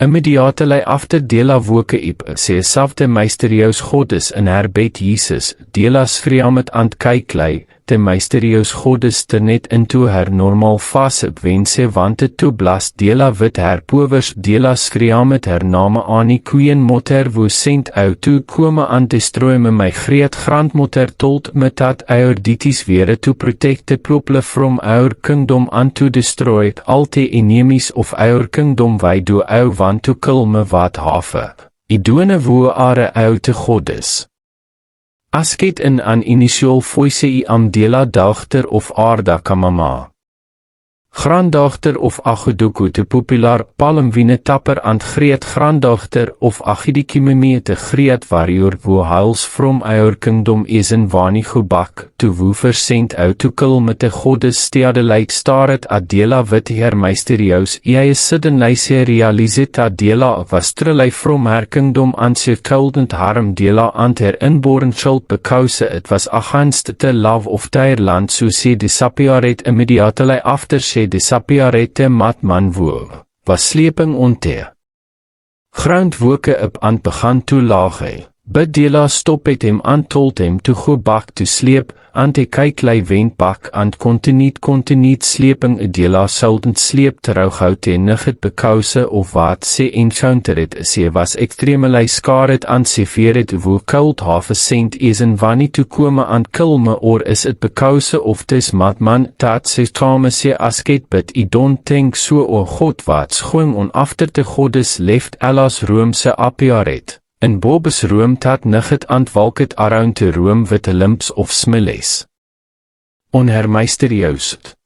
Immediately after Dela woke up, sê safte mysterieus goddess in haar bed Jesus, Dela schreeuw met aan het kyklei, de mysterieus goddess ter net into haar normaal fase wense want het toe blas Dela wit haar powers Dela schreeuw met haar name aani queen motter wo sent uit toe kome aan destroy me my great grandmotter told me dat our dities were to protect the people from our kingdom and to destroy all the enemies of our kingdom wy do ou want to kill me wat have. Idone wo are ou te goddess. Asket in an initial voice I am Dela dochter of aarda kamama. Granddochter of Agedoku te popular palmwine tapper and great granddochter of Agidikimeme te great warrior wo huils from our kingdom is in wani gebak to wo versent out to kill met de goddess stedeleit staret at Dela wit her mysterieus is suddenly se realizet at Dela was trillei from her kingdom and se couldn't harm Dela and her inborn child because it was against the love of their land so se disappeared immediately after se disappearete matman woe, was sleeping onte. Ground woke up and began to lag. But Dela stop het him and told him to go back to sleep, and he kyklei went back and continued sleeping. Dela soudent sleep terughoud en nigget because of wat se encounter het se was extremely scared and se fear het wo cold half a cent is in wannie to kome and kill me or is it because of this madman dat se tame se asket but I don't think so o God wat's going on after the goddess left Ella's room se appeared. In Bob's room dat nigget and walked around the room with a limps of smellies. On her mysterieus.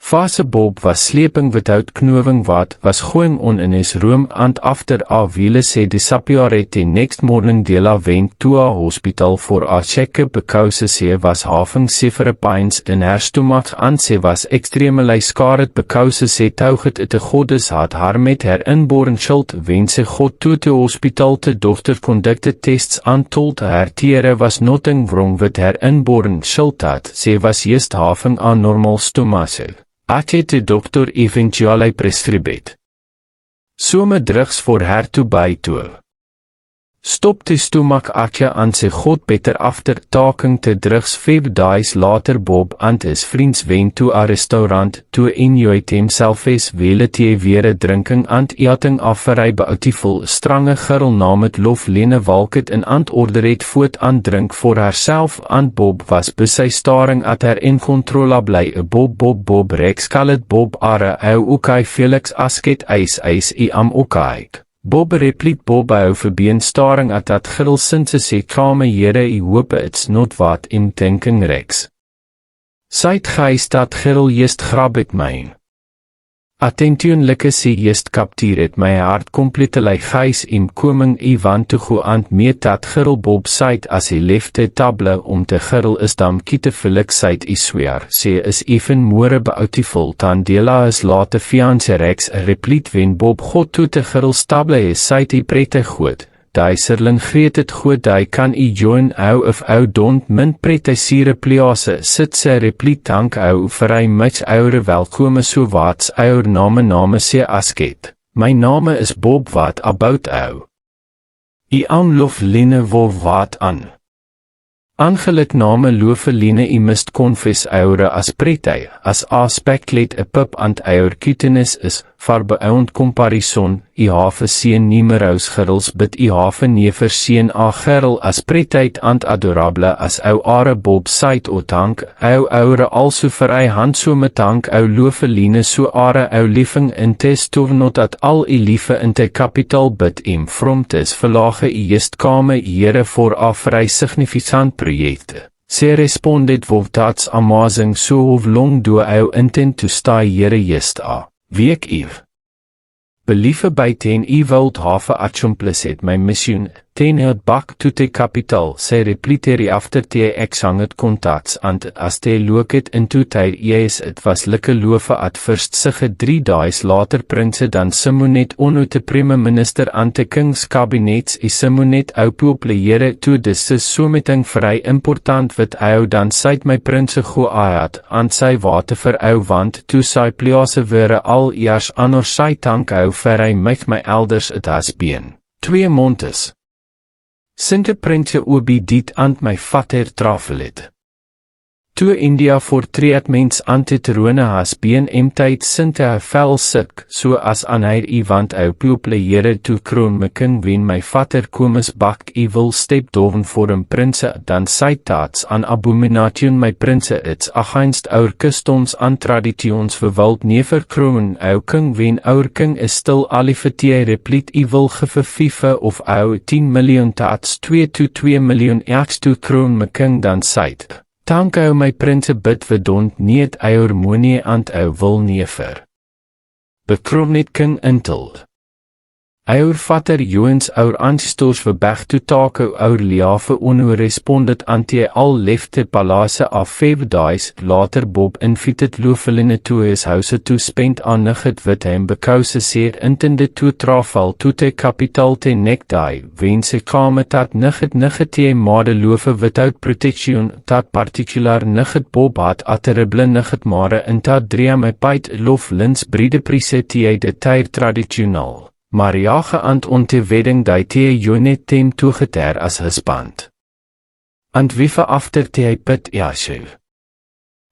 Fase Bob was sleeping without knowing what was going on in his room and after a while se disappeared the next morning Dela went to a hospital for a checkup because se was having severe pains in her stomach and se was extremely scared because se touget het de goddess had haar met her inborn child when se God to the hospital the doctor conducted tests and told her there was nothing wrong with her inborn child that se was just having a normal stomach. Ek het die dokter eventually prescribed. Some drugs for her to buy too. Stop the stomach akje and se God better after taking the drugs 5 days later Bob and his friends went to a restaurant to enjoy themselves wele thee weer drinking and eating a very beautiful strange girl named Loflene walked in and ordered food and drink for herself and Bob was busy staring at her uncontrollably Bob Rex called Bob are okay Felix asket eis I am okay. Bob replied Bob over being staring at that girl since se kame here I hope it's not what I'm thinking Rex. Seit geist dat girl just grab het my. Attentionlike se just captuur het my hart completely geis im koming I want to go and meet dat girl Bob seit as he left the table om te girl is dam kiete Felix seit I swear se is even more beautiful than Dela is late fiancé Rex replied when Bob God to te girl stable is seit I prettig goed. Die serling greet het goed die kan I join ou of ou don't min prettisire please sit se replied dank ou vir hy much oure welkome so wat's our name se asket. My name is Bob wat about ou. I am Loflene wat aan. Aangelik name Loflene I must confess oure as pretty, as aspectlet a pup and our cuteness is, far beyond comparison, I have seen numerous girls but I have never seen a girl as pretty and adorable as ou are Bob seit o dank, ou oure also vir hy handsome dank ou Loflene so are ou liefing in tes to not at al I liefe in te capital but im from tes verlage I just kame here for a vry significant projecte. Se responded Wolf that's amazing so of long do ou intend to stay here just a week if. Believe by 10 I wilt have accomplished my mission, ten het bak toe te kapitaal, sy repliteer after te hang het kontats, and as te look het into tyr ees het was like love at first sige 3 days later prinse dan Simonet ono te prime minister aan te kings kabinets Simonet ou populere toe dis so meting vry important wat ou dan syt my prinse go aat, aan sy water vir ou want toe sy please were al eers anor sy tank ou vir hy my elders het has been. 2 montes. Sinte prinse obi dit aan my vader trafel het. Toe India voortreed mens antitrone has been tyd sinte hy vel sik, so as aan hy want ou populere toe kroon meking wen my vader komes bak evil step doven voor een prinse, dan sy taats aan abomination my prinse it's against our customs and traditions verwald never kroon ou king wen our king is still alifetie replete evil gefefife of ou 10 miljoen taats 2 to 2 miljoen ex toe kroon meking dan syt. Dank ou my prinse bid verdond niet ou harmonie aan ou wil never. Bekrom net king inteld. Our vader Joens our ancestors verbeg toe take our liafe ono responded ante al lefte palase af 5 days later Bob invited lofeline toe his house toe spend aan nigget wit hem because seer intende toe trafal toe te kapitaal te nekdai wense kame dat nigget te made lofe without protection dat particular nigget Bob had a terrible nigget mare in dat drie my pait lof lins bride prisete de tyr traditional. Maria geant onte wedding die te jonet tem toegeter as husband. And wiefe after te pit Yashu.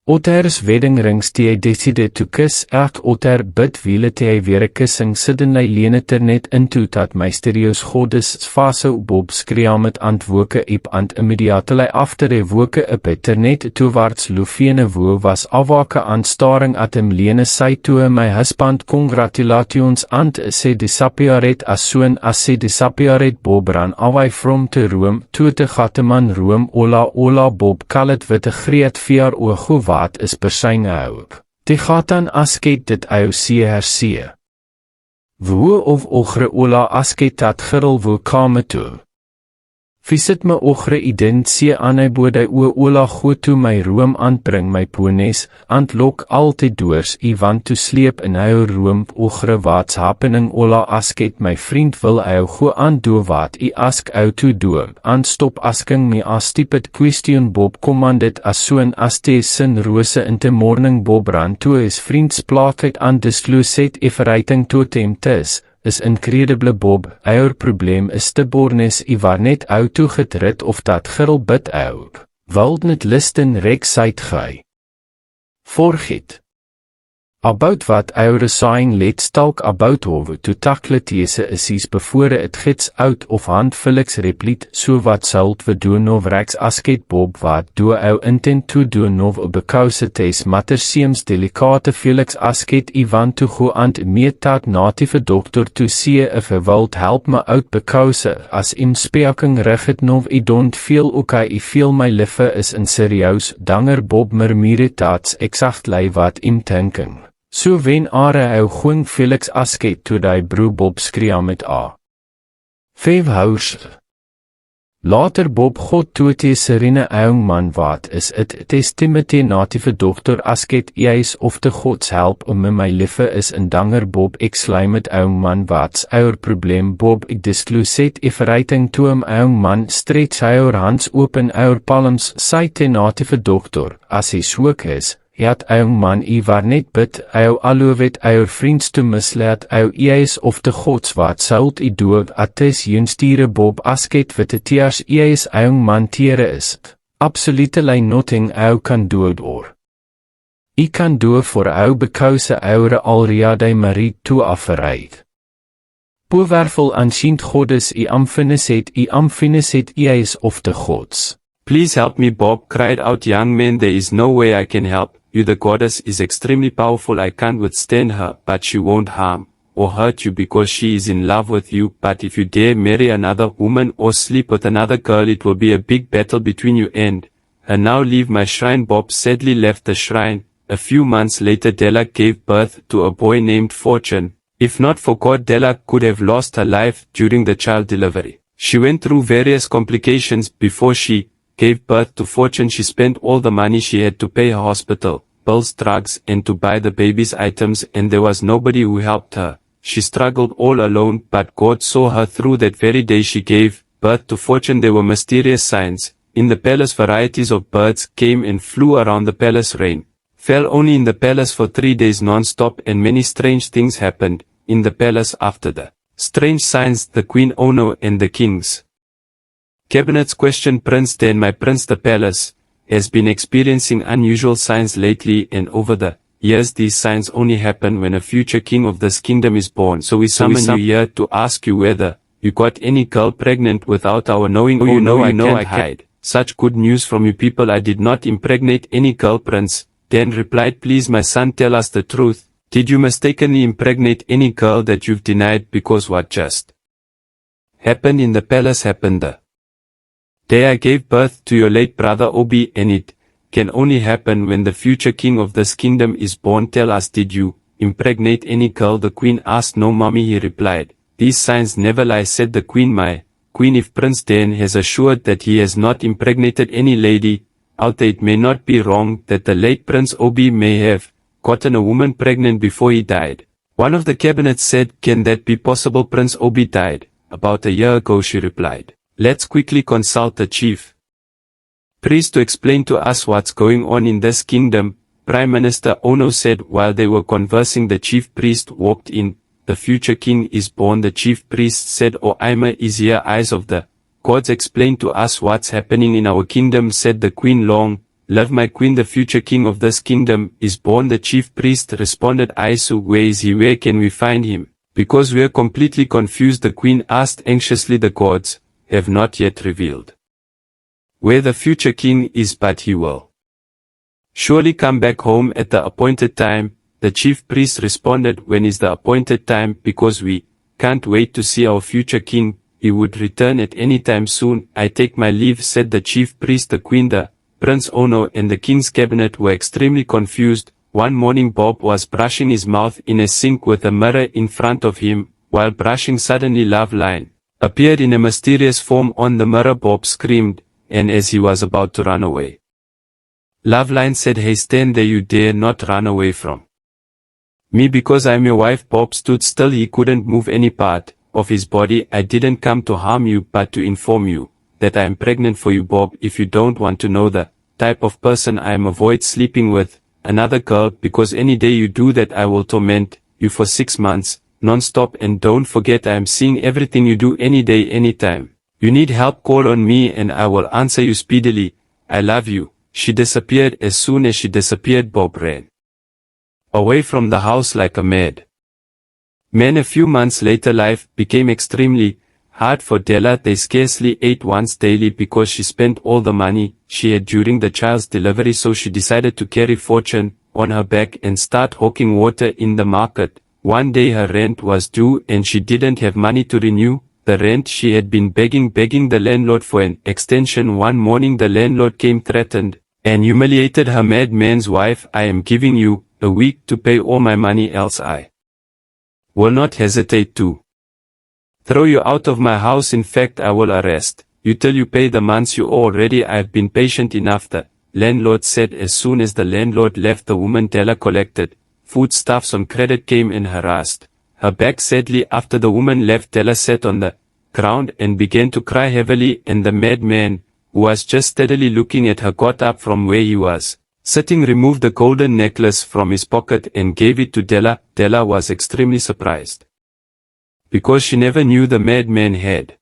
Otter's wedding rings te decide to kiss ek otter bid wiele te weer kissing suddenly lene ter net into dat mysterious goddess fase Bob skream met antwoke ip and immediately after woke up ter net towards Lufene wo was awake aan staring at him lene sy toe my husband congratulations and se disappeared as soon as se disappeared Bob ran away from to Rome toe te gateman Rome ola Bob kallet witte greet vier oog wat is persyne hoop. Die gatan asket dit ou see. Wo of ogre ola asket dat girl wo kame toe. Visit my ogre ident see aan hy bodai ola go toe my room aanbring my pones, aantlok altyd doors want to sleep in hy room ogre wat's happening ola asket my vriend wil hy go aan do wat ask ou to do, stop asking me a stupid question Bob commanded as soon as te sin rose in the morning Bob ran to his vriend's plaatheid aan disclosed everything to him is incredible Bob, our probleem is te bornes waar net ou toegetrit of dat girl bid ou. Wild net listen rek syd gij. Forget. About what our saying let's talk about how to tackle these issues before it gets out of hand Felix replied so what salt we doen of rex asket Bob wat do ou intent to doen of because it is matter seems delicate Felix asket Ivan to go and meet that native doctor to see if he will help me out because as im speaking rigid of I don't feel okay I feel my life is in serious danger Bob murmure that's exactly wat im thinking. So wen are ou gewoon Felix asket toe die broer Bob skreeu met a. 5 hours. Later Bob God toe te serene ouang man wat is it testimony native dokter asket eis of te Gods help om my liefe is in danger Bob ek slime met ouang man wat's our probleem Bob ek disclosed everything to him ouang man stretch our hands open our palms sy te native dokter as hy soek is. Het ouang man waar net bid, ou alowet our vriends te misleid, ou eis of te Gods wat sult dood, atis jynstiere Bob asket witte tears eis ouang man tere is. Absolutely nothing ou kan dood or. I kan dood for ou because oure already Marie toe afgereid. Powerful ancient goddess I amfinis het eis of te Gods. Please help me Bob cried out young man there is no way I can help. You the goddess is extremely powerful I can't withstand her, but she won't harm or hurt you because she is in love with you, but if you dare marry another woman or sleep with another girl it will be a big battle between you and now leave my shrine. Bob sadly left the shrine. A few months later Dela gave birth to a boy named Fortune. If not for God Dela could have lost her life during the child delivery. She went through various complications before she gave birth to Fortune. She spent all the money she had to pay her hospital bills, drugs, and to buy the baby's items, and there was nobody who helped her. She struggled all alone, but God saw her through. That very day she gave birth to Fortune, there were mysterious signs. In the palace, varieties of birds came and flew around the palace. Rain fell only in the palace for 3 days non-stop, and many strange things happened in the palace after the strange signs. The Queen Ono and the King's Cabinets question. Prince Dan, my prince, the palace has been experiencing unusual signs lately, and over the years these signs only happen when a future king of this kingdom is born. So we summon you here to ask you whether you got any girl pregnant without our knowing. Oh, you know I can't hide such good news from you people. I did not impregnate any girl. Prince Dan replied, please my son, tell us the truth. Did you mistakenly impregnate any girl that you've denied? Because what just happened in the palace happened the day I gave birth to your late brother Obi, and it can only happen when the future king of this kingdom is born. Tell us, did you impregnate any girl? The queen asked. No, mommy, he replied. These signs never lie, said the queen. My queen, if Prince Dan has assured that he has not impregnated any lady out there, it may not be wrong that the late Prince Obi may have gotten a woman pregnant before he died. One of the cabinets said, can that be possible? Prince Obi died about a year ago, she replied. Let's quickly consult the chief priest to explain to us what's going on in this kingdom. Prime Minister Ono said. While they were conversing, the chief priest walked in. The future king is born. The chief priest said, O Ima is here. Eyes of the gods, explain to us what's happening in our kingdom, said the queen. Long live my queen, the future king of this kingdom is born. The chief priest responded, Aisu, where is he? Where can we find him? Because we are completely confused, the queen asked anxiously. The gods have not yet revealed where the future king is, but he will surely come back home at the appointed time. The chief priest responded, when is the appointed time? Because we can't wait to see our future king. He would return at any time soon. I take my leave, said the chief priest. The queen, the Prince Ono, and the king's cabinet were extremely confused. One morning Bob was brushing his mouth in a sink with a mirror in front of him. While brushing, suddenly Loveline appeared in a mysterious form on the mirror. Bob screamed, and as he was about to run away, Loveline said, hey, stand there, you dare not run away from me because I'm your wife. Bob stood still, he couldn't move any part of his body. I didn't come to harm you, but to inform you that I am pregnant for you. Bob, if you don't want to know the type of person I am, avoid sleeping with another girl, because any day you do that I will torment you for 6 months. Non-stop, and don't forget I am seeing everything you do any day, anytime. You need help, call on me and I will answer you speedily. I love you. She disappeared. As soon as she disappeared, Bob ran away from the house like a mad man. A few months later, life became extremely hard for Dela. They scarcely ate once daily because she spent all the money she had during the child's delivery, so she decided to carry Fortune on her back and start hawking water in the market. One day her rent was due and she didn't have money to renew the rent. She had been begging the landlord for an extension. One morning the landlord came, threatened and humiliated her madman's wife. I am giving you a week to pay all my money, else I will not hesitate to throw you out of my house. In fact, I will arrest you till you pay the months you owe already. I have been patient enough, the landlord said. As soon as the landlord left, the woman Dela collected foodstuffs on credit, came and harassed her back sadly. After the woman left, Dela sat on the ground and began to cry heavily, and the madman, who was just steadily looking at her, got up from where he was sitting, removed the golden necklace from his pocket and gave it to Dela. Dela was extremely surprised because she never knew the madman had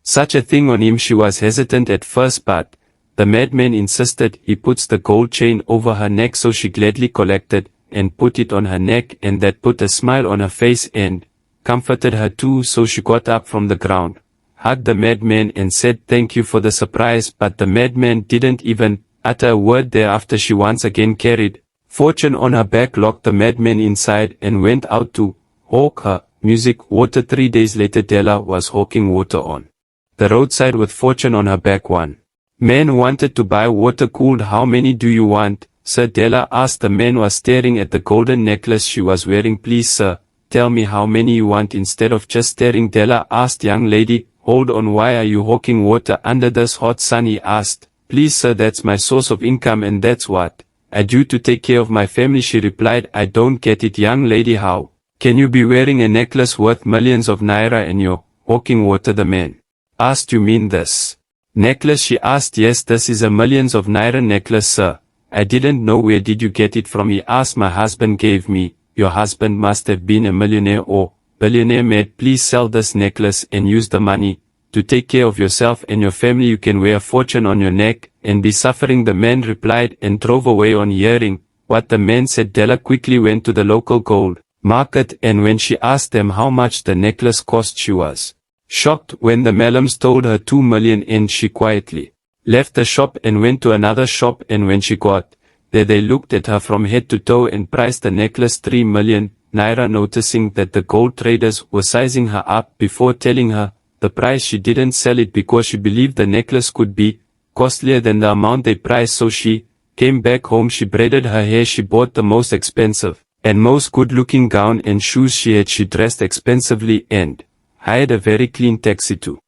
such a thing on him. She was hesitant at first, but the madman insisted he puts the gold chain over her neck, so she gladly collected and put it on her neck, and that put a smile on her face and comforted her too. So she got up from the ground, hugged the madman and said, thank you for the surprise. But the madman didn't even utter a word. Thereafter she once again carried Fortune on her back, locked the madman inside and went out to hawk her music water. 3 days later, Dela was hawking water on the roadside with Fortune on her back. One man wanted to buy water cooled. How many do you want, sir? Dela asked. The man was staring at the golden necklace she was wearing. Please, sir, tell me how many you want instead of just staring. Dela asked. Young lady, Hold on, why are you hawking water under this hot sun? He asked. Please sir, that's my source of income and that's what I do to take care of my family, she replied. I don't get it, young lady. How can you be wearing a necklace worth millions of naira and you're hawking water? The man asked. You mean this necklace? She asked. Yes, this is a millions of naira necklace, sir. I didn't know. Where did you get it from? He asked. My husband gave me. Your husband must have been a millionaire or billionaire. Maid, please sell this necklace and use the money to take care of yourself and your family. You can wear a fortune on your neck and be suffering, the man replied, and drove away. On hearing what the man said, Dela quickly went to the local gold market, and when she asked them how much the necklace cost, she was shocked when the Malams told her 2 million, and she quietly left the shop and went to another shop, and when she got there they looked at her from head to toe and priced the necklace 3 million naira. Noticing that the gold traders were sizing her up before telling her the price, she didn't sell it because she believed the necklace could be costlier than the amount they priced. So she came back home, she braided her hair, she bought the most expensive and most good-looking gown and shoes she had. She dressed expensively and hired a very clean taxi to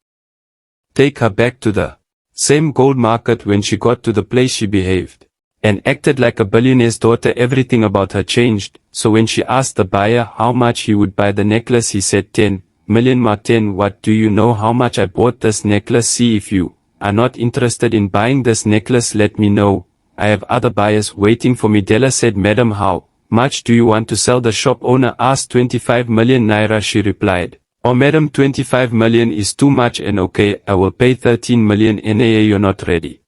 take her back to the same gold market. When she got to the place, she behaved and acted like a billionaire's daughter. Everything about her changed. So when she asked the buyer how much he would buy the necklace, he said 10 million. Martin, what, do you know how much I bought this necklace? See, if you are not interested in buying this necklace, let me know. I have other buyers waiting for me. Dela said, Madam, how much do you want to sell? The shop owner asked. 25 million naira, she replied. Oh madam, 25 million is too much, and okay, I will pay 13 million. NAA, you're not ready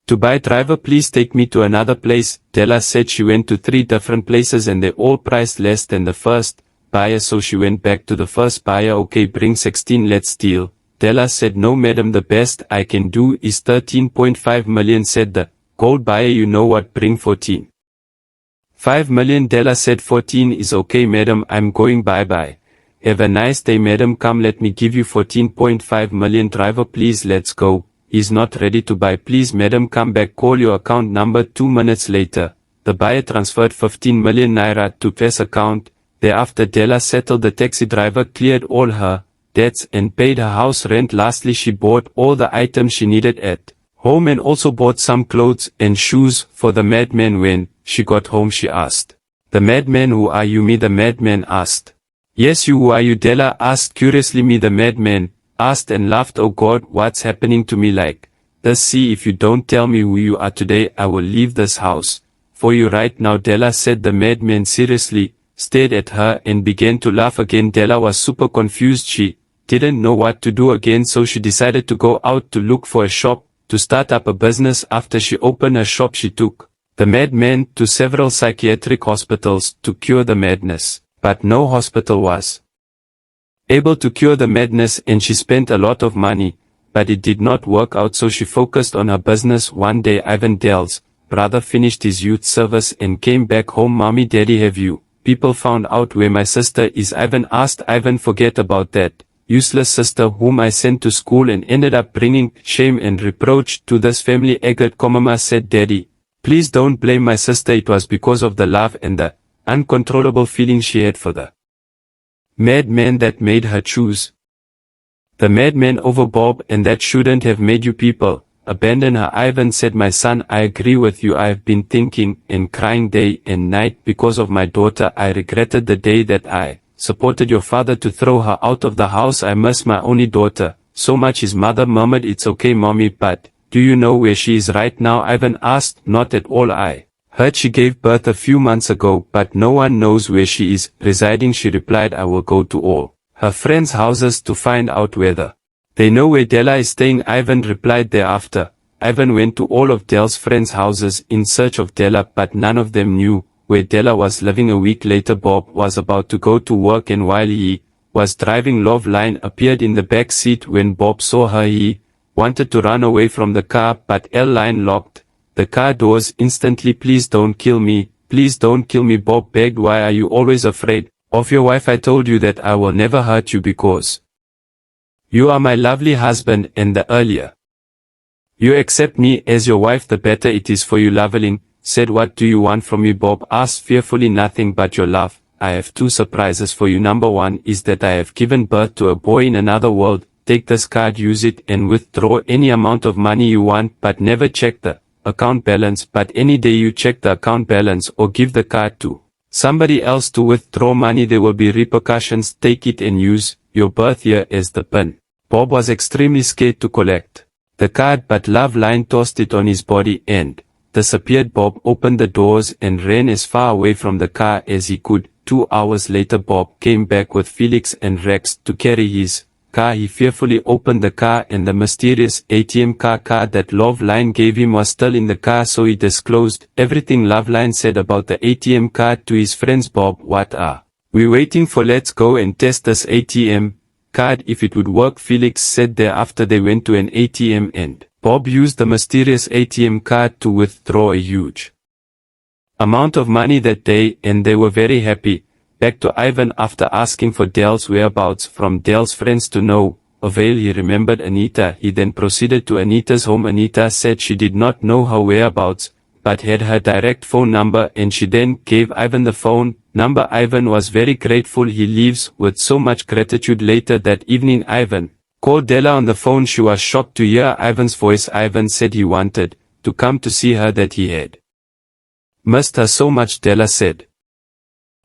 to buy? Driver, please take me to another place. Dela said she went to 3 different places and they all priced less than the first buyer, so she went back to the first buyer. Okay, bring 16, let's deal. Dela said, no madam, the best I can do is 13.5 million, said the gold buyer. You know what, bring 14.5 million. Dela said 14 is okay madam, I'm going, bye bye. Have a nice day madam, come let me give you 14.5 million. Driver, please let's go. He's not ready to buy. Please madam, come back, call your account number. 2 minutes later, the buyer transferred 15 million naira to P's account. Thereafter Dela settled the taxi driver, cleared all her debts and paid her house rent. Lastly, she bought all the items she needed at home and also bought some clothes and shoes for the madman. When she got home, she asked the madman, who are you? Me, the madman asked. Yes, you, who are you? Dela asked curiously. Me, the madman asked, and laughed. Oh God, what's happening to me like this? See, if you don't tell me who you are today, I will leave this house for you right now. Dela said. The madman seriously stared at her and began to laugh again. Dela was super confused. She didn't know what to do again, so she decided to go out to look for a shop to start up a business. After she opened a shop, she took the madman to several psychiatric hospitals to cure the madness, but no hospital was able to cure the madness, and she spent a lot of money, but it did not work out, so she focused on her business. One day, Ivan, Dell's brother, finished his youth service and came back home. Mommy, Daddy, have you people found out where my sister is? Ivan asked. Ivan, forget about that useless sister whom I sent to school and ended up bringing shame and reproach to this family. Agad, kamama, said Daddy, please don't blame my sister. It was because of the love and the uncontrollable feeling she had for the madman that made her choose the madman over Bob, and that shouldn't have made you people abandon her. Ivan said, my son, I agree with you. I have been thinking and crying day and night because of my daughter. I regretted the day that I supported your father to throw her out of the house. I miss my only daughter so much. His mother murmured, it's okay mommy, but do you know where she is right now? Ivan asked. Not at all. I heard she gave birth a few months ago, but no one knows where she is residing, she replied. I will go to all her friends' houses to find out whether they know where Dela is staying, Ivan replied. Thereafter, Ivan went to all of Dell's friends' houses in search of Dela, but none of them knew where Dela was living. A week later, Bob was about to go to work, and while he was driving, Loveline appeared in the back seat. When Bob saw her, he wanted to run away from the car, but L-Line locked the car doors instantly. Please don't kill me. Please don't kill me, Bob begged. Why are you always afraid of your wife? I told you that I will never hurt you because you are my lovely husband, and the earlier you accept me as your wife, the better it is for you. Loveline said. What do you want from me? Bob asked fearfully. Nothing but your love. I have 2 surprises for you. Number 1 is that I have given birth to a boy in another world. take this card, use it and withdraw any amount of money you want, but never check the account balance. But any day you check the account balance or give the card to somebody else to withdraw money, there will be repercussions. Take it and use your birth year as the pin. Bob was extremely scared to collect the card, but Loveline tossed it on his body and disappeared. Bob opened the doors and ran as far away from the car as he could. 2 hours later, Bob came back with Felix and Rex to carry his car. He fearfully opened the car and the mysterious ATM card that Loveline gave him was still in the car, so he disclosed everything Loveline said about the ATM card to his friends. Bob, what are we waiting for? Let's go and test this ATM card if it would work, Felix said. Thereafter they went to an ATM and Bob used the mysterious ATM card to withdraw a huge amount of money that day, and they were very happy. Back to Ivan. After asking for Dale's whereabouts from Dale's friends to no avail, he remembered Anita. He then proceeded to Anita's home. Anita said she did not know her whereabouts, but had her direct phone number, and she then gave Ivan the phone number. Ivan was very grateful. He leaves with so much gratitude. Later that evening, Ivan called Dela on the phone. She was shocked to hear Ivan's voice. Ivan said he wanted to come to see her, that he had missed her so much. Dela said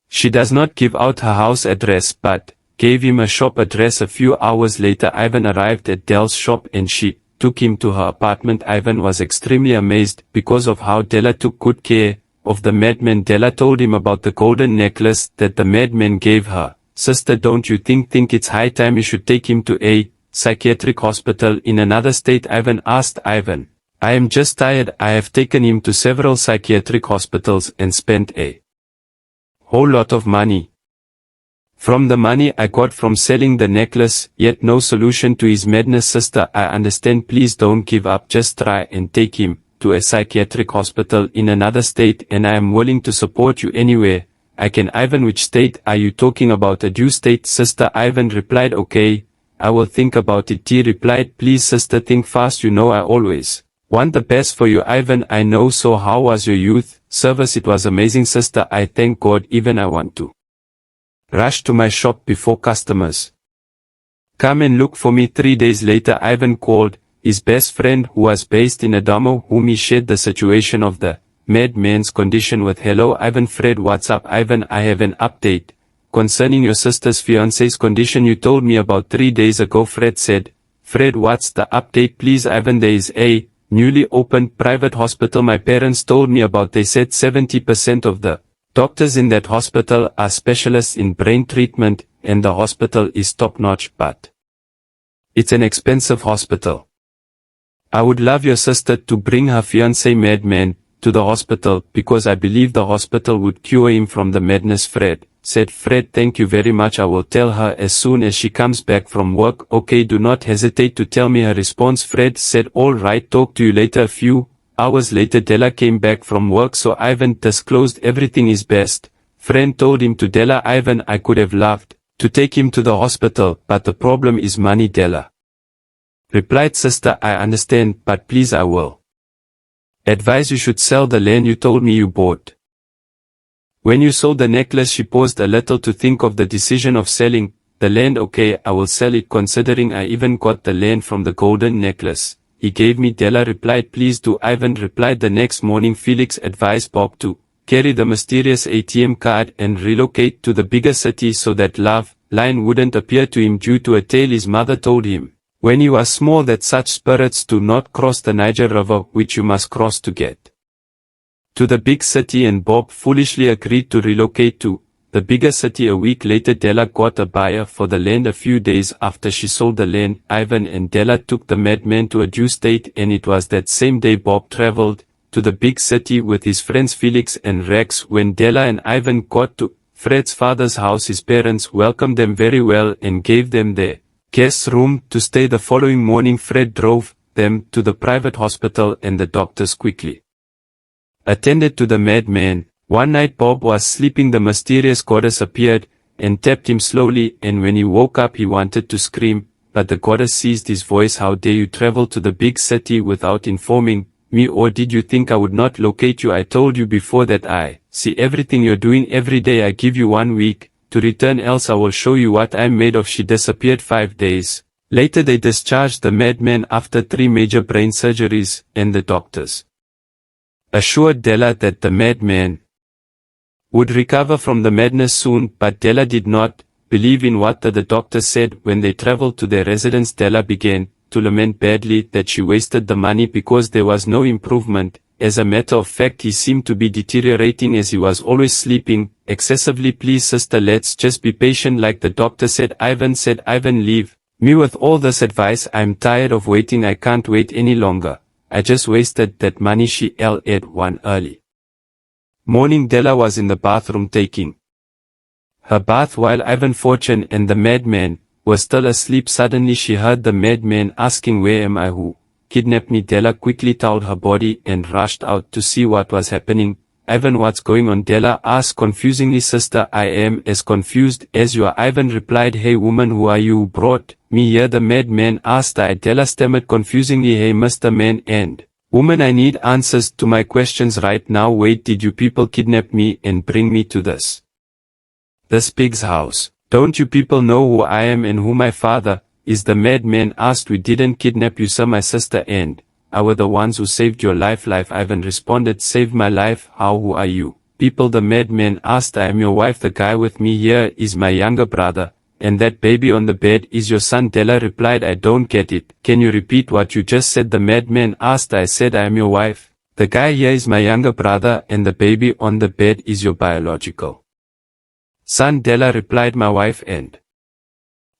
she does not give out her house address, but gave him a shop address. A few hours later, Ivan arrived at Dela's shop and she took him to her apartment. Ivan was extremely amazed because of how Dela took good care of the madman. Dela told him about the golden necklace that the madman gave her. Sister, don't you think it's high time you should take him to a psychiatric hospital in another state? Ivan asked. Ivan, I am just tired. I have taken him to several psychiatric hospitals and spent a whole lot of money. From the money I got from selling the necklace, yet no solution to his madness. Sister, I understand. Please don't give up. Just try and take him to a psychiatric hospital in another state, and I am willing to support you anywhere I can. Ivan, which state are you talking about? A due state, sister. Ivan replied, okay, I will think about it. T replied, please sister, think fast. You know I always want the best for you. Ivan, I know. So how was your youth service? It was amazing, sister. I thank God. Even I want to rush to my shop before customers come and look for me. 3 days later, Ivan called his best friend, who was based in Adamo, whom he shared the situation of the madman's condition with. Hello Ivan. Fred, what's up? Ivan, I have an update concerning your sister's fiance's condition you told me about 3 days ago. Fred said. Fred, what's the update please? Ivan, there is a newly opened private hospital my parents told me about. They said 70% of the doctors in that hospital are specialists in brain treatment, and the hospital is top-notch, but it's an expensive hospital. I would love your sister to bring her fiancé madman to the hospital, because I believe the hospital would cure him from the madness. Fred said. Fred, thank you very much. I will tell her as soon as she comes back from work. Okay, do not hesitate to tell me her response. Fred said. All right, talk to you later. A few hours later, Dela came back from work, so Ivan disclosed everything. His best friend told him to Dela. Ivan, I could have loved to take him to the hospital, but the problem is money. Dela replied. Sister, I understand, but please, I will advise you should sell the land you told me you bought. When you sold the necklace. She paused a little to think of the decision of selling the land. Okay, I will sell it, considering I even got the land from the golden necklace he gave me. Dela replied. Please do. Ivan replied. The next morning, Felix advised Bob to carry the mysterious ATM card and relocate to the bigger city so that Loveline wouldn't appear to him due to a tale his mother told him when he was small, that such spirits do not cross the Niger River, which you must cross to get to the big city. And Bob foolishly agreed to relocate to the bigger city. A week later, Dela got a buyer for the land. A few days after she sold the land, Ivan and Dela took the madman to a due state, and it was that same day Bob traveled to the big city with his friends Felix and Rex. When Dela and Ivan got to Fred's father's house, his parents welcomed them very well and gave them their guest room to stay. The following morning, Fred drove them to the private hospital, and the doctors quickly attended to the madman. One night Bob was sleeping. The mysterious goddess appeared and tapped him slowly, and when he woke up he wanted to scream, but the goddess seized his voice. How dare you travel to the big city without informing me? Or did you think I would not locate you? I told you before that I see everything you're doing every day. I give you 1 week to return, else I will show you what I'm made of. She disappeared. 5 days Later they discharged the madman after 3 major brain surgeries, and the doctors assured Dela that the madman would recover from the madness soon, but Dela did not believe in what the doctors said. When they traveled to their residence, Dela began to lament badly that she wasted the money because there was no improvement. As a matter of fact, he seemed to be deteriorating as he was always sleeping excessively. Please sister, let's just be patient like the doctor said. Ivan said, Ivan, leave me with all this advice. I'm tired of waiting. I can't wait any longer. I just wasted that money. She at one early morning. Dela was in the bathroom taking her bath while Ivan Fortune and the madman were still asleep. Suddenly she heard the madman asking, where am I? Who kidnapped me? Dela quickly towed her body and rushed out to see what was happening. Ivan, what's going on? Dela asked confusingly. Sister, I am as confused as you are. Ivan replied, hey woman, who are you? Who brought me here? The madman asked. Dela stammered confusingly, hey Mr. Man and woman, I need answers to my questions right now. Wait, did you people kidnap me and bring me to this pig's house? Don't you people know who I am and who my father is? The madman asked. We didn't kidnap you, sir. My sister and I were the ones who saved your life. Ivan responded, saved my life? How? Who are you people? The madman asked. I am your wife. The guy with me here is my younger brother, and that baby on the bed is your son. Dela replied, I don't get it. Can you repeat what you just said? The madman asked. I said I am your wife. The guy here is my younger brother, and the baby on the bed is your biological son. Dela replied, my wife and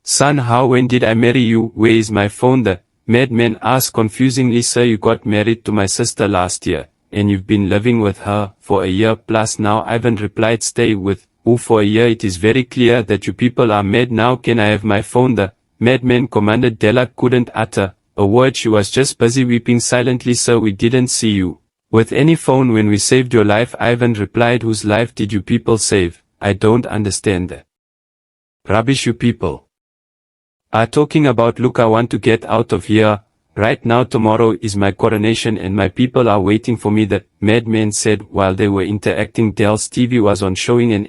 son. How? When did I marry you? Where is my phone? The madman asked confusingly. Sir, you got married to my sister last year, and you've been living with her for a year plus now. Ivan replied, stay with who for a year? It is very clear that you people are mad now. Can I have my phone? The madman commanded. Dela couldn't utter a word. She was just busy weeping silently. Sir, we didn't see you with any phone when we saved your life. Ivan replied, whose life did you people save? I don't understand the rubbish you people are talking about. Look, I want to get out of here right now. Tomorrow is my coronation and my people are waiting for me. The madman said while they were interacting. Dell's TV was on showing an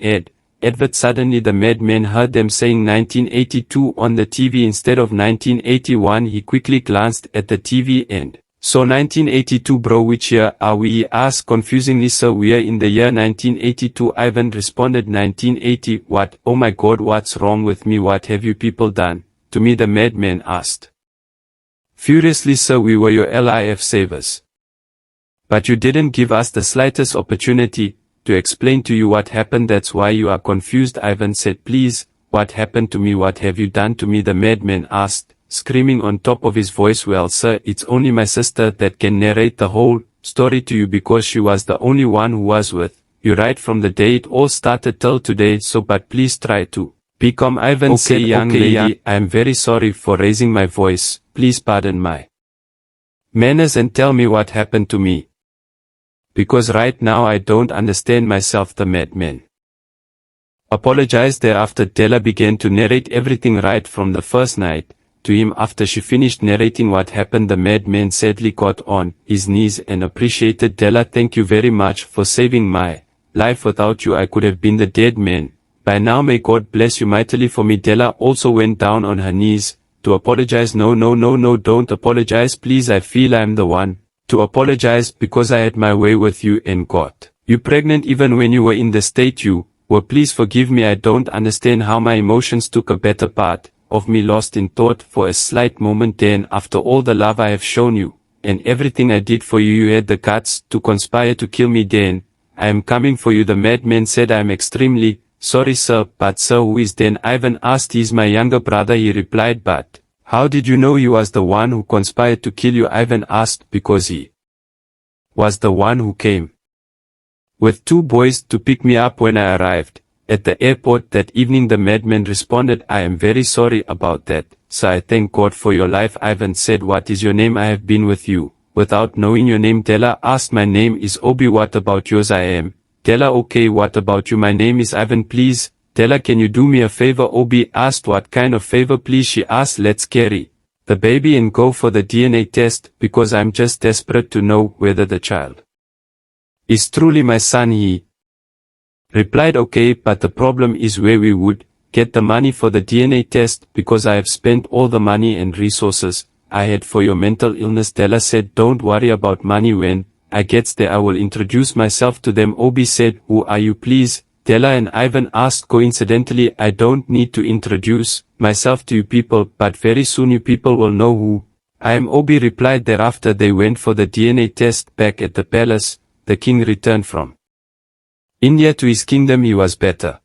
advert. Suddenly the madman heard them saying 1982 on the TV instead of 1981. He quickly glanced at the TV and saw 1982. Bro, which year are we? He asked confusingly. Sir, we are in the year 1982. Ivan responded, 1980. What? Oh my god, what's wrong with me? What have you people done to me? The madman asked furiously. Sir, we were your life savers, but you didn't give us the slightest opportunity to explain to you what happened. That's why you are confused. Ivan said, please, what happened to me? What have you done to me? The madman asked, screaming on top of his voice. Well, sir, it's only my sister that can narrate the whole story to you because she was the only one who was with you right from the day it all started till today. So, but please try to be calm. Ivan said, young lady, I am very sorry for raising my voice. Please pardon my manners and tell me what happened to me, because right now I don't understand myself. The madman apologized. Thereafter Dela began to narrate everything right from the first night to him. After she finished narrating what happened, the madman sadly got on his knees and appreciated Dela. Thank you very much for saving my life. Without you I could have been the dead man by now. May God bless you mightily for me. Dela also went down on her knees to apologize. No, don't apologize please. I feel I'm the one to apologize because I had my way with you and got you pregnant even when you were in the state you were. Please forgive me. I don't understand how my emotions took a better part of me, lost in thought for a slight moment. Then after all the love I have shown you and everything I did for you, you had the guts to conspire to kill me. Then I am coming for you. The madman said, I am extremely sorry, sir. But sir, who is then? Ivan asked. He is my younger brother, he replied. But how did you know he was the one who conspired to kill you? Ivan asked. Because he was the one who came with 2 boys to pick me up when I arrived at the airport that evening. The madman responded, I am very sorry about that, sir. I thank God for your life. Ivan said, what is your name? I have been with you without knowing your name. Dela asked. My name is Obi. What about yours? I am Dela. Okay, what about you? My name is Ivan. Please, Dela, can you do me a favor? Obi asked. What kind of favor? Please, she asked. Let's carry the baby and go for the DNA test, because I'm just desperate to know whether the child is truly my son. He replied, okay, but the problem is where we would get the money for the DNA test because I have spent all the money and resources I had for your mental illness. Dela said, don't worry about money. When I gets there I will introduce myself to them. Obi said, who are you please? Dela and Ivan asked, coincidentally, I don't need to introduce myself to you people, but very soon you people will know who I am. Obi replied. Thereafter they went for the DNA test. Back at the palace, the king returned from India to his kingdom. He was better,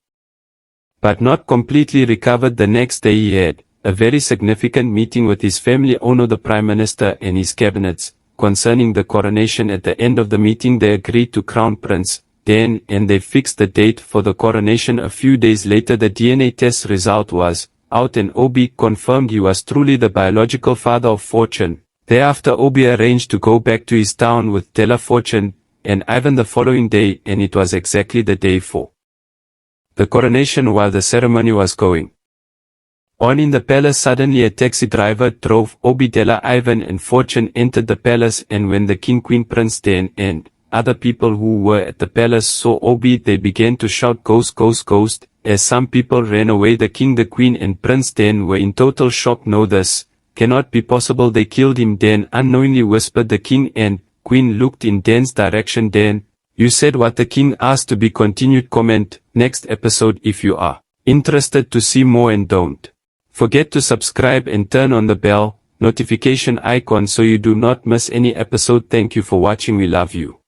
but not completely recovered. The next day he had a very significant meeting with his family owner, the Prime Minister and his cabinets, concerning the coronation. At the end of the meeting they agreed to crown Prince Dan, and they fixed the date for the coronation. A few days later the DNA test result was out and Obi confirmed he was truly the biological father of Fortune. Thereafter Obi arranged to go back to his town with Dela, Fortune and Ivan the following day, and it was exactly the day for the coronation. While the ceremony was going on in the palace, suddenly a taxi driver drove. Obi, Dela, Ivan and Fortune entered the palace, and when the king, queen, Prince Dan and other people who were at the palace saw Obi, they began to shout, ghost, ghost, ghost, as some people ran away. The king, the queen and Prince Dan were in total shock. No, this cannot be possible, they killed him. Dan unknowingly whispered. The king and queen looked in Dan's direction. Dan, you said what? The king asked. To be continued. Comment next episode if you are interested to see more, and don't forget to subscribe and turn on the bell notification icon so you do not miss any episode. Thank you for watching. We love you.